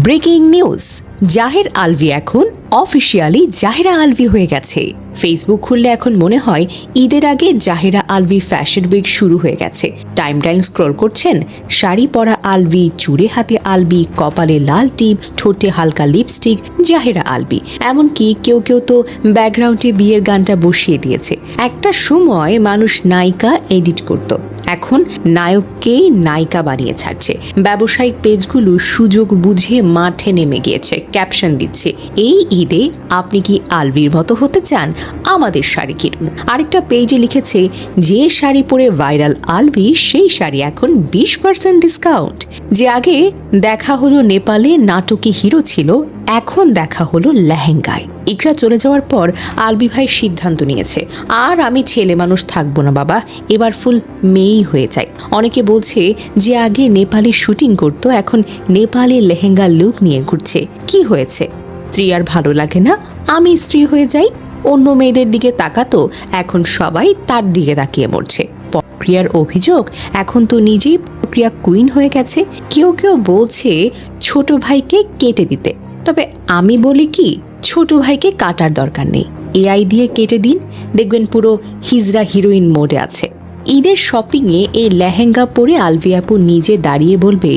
Breaking news, জাহের আলভি এখন officially Jahera Alvi হয়ে গেছে। ফেসবুক খুললে এখন মনে হয় ঈদের আগে জাহেরা আলভি ফ্যাশন উইক শুরু হয়ে গেছে। টাইমলাইন স্ক্রল করছেন, শাড়ি পরা আলভি, চুড়ে হাতে আলভি, কপালে লাল টিপ, ঠোঁটে হালকা লিপস্টিক, জাহেরা আলভি। এমনকি কেউ কেউ তো ব্যাকগ্রাউন্ডে বিয়ের গানটা বসিয়ে দিয়েছে। একটা সময় মানুষ নায়িকা এডিট করত, এখন নায়ককেই নায়িকা বানিয়ে ছাড়ছে। ব্যবসায়িক পেজগুলো সুযোগ বুঝে মাঠে নেমে গিয়েছে, ক্যাপশন দিচ্ছে, এই ঈদে আপনি কি আলভির মতো হতে চান? আমাদের শাড়ি কিনুন। আরেকটা পেজে লিখেছে, যে শাড়ি পরে ভাইরাল আলভি সেই শাড়ি এখন 20% ডিসকাউন্ট। যে আগে দেখা হলো নেপালে নাটকে হিরো ছিল, এখন দেখা হলো লেহেঙ্গায়। ইকরা চলে যাওয়ার পর আলভি ভাই সিদ্ধান্ত নিয়েছে, আর আমি ছেলে মানুষ থাকবো না বাবা, এবার ফুল মেয়েই হয়ে যায়। অনেকে বলছে যে আগে নেপালে শুটিং করতো, এখন নেপালে লেহেঙ্গা লুক নিয়ে ঘুরছে। কি হয়েছে? স্ত্রী আর ভালো লাগে না? আমি স্ত্রী হয়ে যাই। অন্য মেয়েদের দিকে তাকাতো, এখন সবাই তার দিকে তাকিয়ে মরছে। প্রক্রিয়ার অভিযোগ, এখন তো নিজেই প্রক্রিয়া কুইন হয়ে গেছে। কেউ কেউ বলছে ছোট ভাইকে কেটে দিতে, তবে আমি বলি কি, ছোট ভাইকে কাটার দরকার নেই, এআই দিয়ে কেটে দিন, দেখবেন পুরো হিজড়া হিরোইন মোডে আছে। ঈদের শপিংয়ে এই লেহেঙ্গা পরে আলভি আপু নিজে দাঁড়িয়ে বলবে,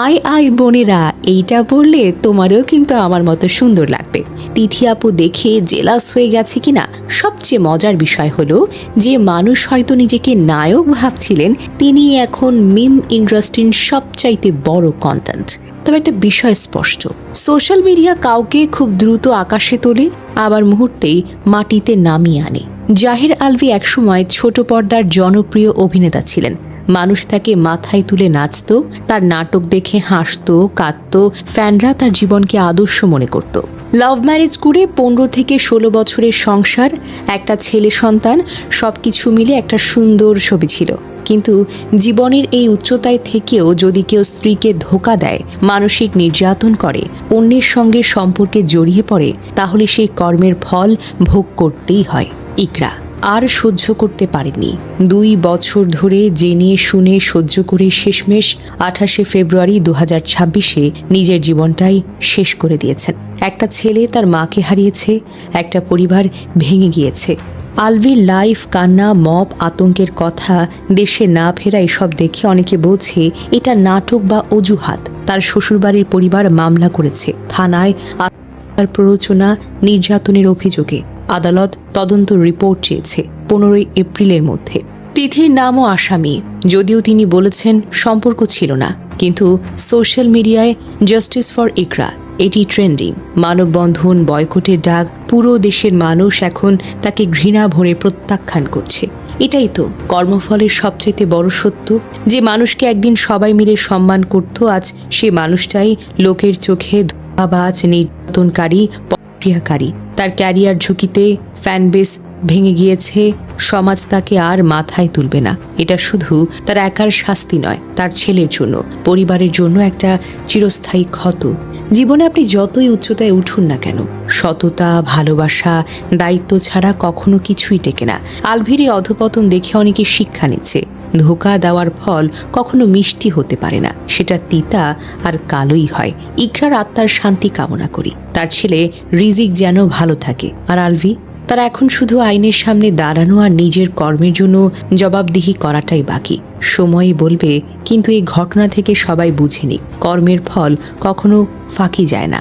আয় আয় বোনেরা, এইটা পরলে তোমারও কিন্তু আমার মতো সুন্দর লাগবে। তিথি আপু দেখে জেলাস হয়ে গেছে কিনা। সবচেয়ে মজার বিষয় হলো, যে মানুষ হয়তো নিজেকে নায়ক ভাবছিলেন, তিনি এখন মিম ইন্ডাস্ট্রির সবচাইতে বড় কন্টেন্ট। তবে একটা বিষয় স্পষ্ট, সোশ্যাল মিডিয়া কাউকে খুব দ্রুত আকাশে তোলে, আবার মুহূর্তেই মাটিতে নামিয়ে আনে। জাহের আলভি একসময় ছোট পর্দার জনপ্রিয় অভিনেতা ছিলেন। মানুষ তাকে মাথায় তুলে নাচত, তার নাটক দেখে হাসত, কাঁদত, ফ্যানরা তার জীবনকে আদর্শ মনে করত। লাভ ম্যারেজ করে 15 থেকে 16 বছরের সংসার, একটা ছেলে সন্তান, সবকিছু মিলে একটা সুন্দর ছবি ছিল। কিন্তু জীবনের এই উচ্চতায় থেকেও যদি কেউ স্ত্রীকে ধোঁকা দেয়, মানসিক নির্যাতন করে, অন্যের সঙ্গে সম্পর্কে জড়িয়ে পড়ে, তাহলে সেই কর্মের ফল ভোগ করতেই হয়। ইকরা আর সহ্য করতে পারেননি। 2 বছর ধরে জেনে শুনে সহ্য করে শেষমেশ 28শে ফেব্রুয়ারি 2026-এ নিজের জীবনটাই শেষ করে দিয়েছেন। একটা ছেলে তার মাকে হারিয়েছে, একটা পরিবার ভেঙে গিয়েছে। আলভির লাইফ, কান্না, মব, আতঙ্কের কথা, দেশে না ফেরা, এসব দেখে অনেকে বলছে এটা নাটক বা অজুহাত। তার শ্বশুরবাড়ির পরিবার মামলা করেছে, থানায় প্ররোচনা, নির্যাতনের অভিযোগে। আদালত তদন্ত রিপোর্ট চেয়েছে 15 এপ্রিলের মধ্যে। তিথির নামও আসামি, যদিও তিনি বলেছেন সম্পর্ক ছিল না। কিন্তু সোশ্যাল মিডিয়ায় জাস্টিস ফর ইকরা এটি ট্রেন্ডিং। মানববন্ধন, বয়কটের ডাক, পুরো দেশের মানুষ এখন তাকে ঘৃণা ভরে প্রত্যাখ্যান করছে। এটাই তো কর্মফলের সবচেয়ে বড় সত্য, যে মানুষকে একদিন সবাই মিলে সম্মান করত, আজ সে মানুষটাই লোকের চোখে ধোঁকাবাজ, নির্যাতনকারী, প্রক্রিয়াকারী। তার ক্যারিয়ার ঝুঁকিতে, ফ্যানবেস ভেঙে গিয়েছে, সমাজ তাকে আর মাথায় তুলবে না। এটা শুধু তার একার শাস্তি নয়, তার ছেলের জন্য, পরিবারের জন্য একটা চিরস্থায়ী ক্ষত। জীবনে আপনি যতই উচ্চতায় উঠুন না কেন, সততা, ভালোবাসা, দায়িত্ব ছাড়া কখনো কিছুই টেকে না। আলভির অধপতন দেখে অনেকে শিক্ষা নিচ্ছে, ধোঁকা দেওয়ার ফল কখনো মিষ্টি হতে পারে না, সেটা তিতা আর কালোই হয়। ইকরার আত্মার শান্তি কামনা করি, তার ছেলে রিজিক যেন ভালো থাকে। আর আলভি, তারা এখন শুধু আইনের সামনে দাঁড়ানো আর নিজের কর্মের জন্য জবাবদিহি করাটাই বাকি। সময়ই বলবে, কিন্তু এই ঘটনা থেকে সবাই বুঝেনি, কর্মের ফল কখনো ফাঁকি যায় না।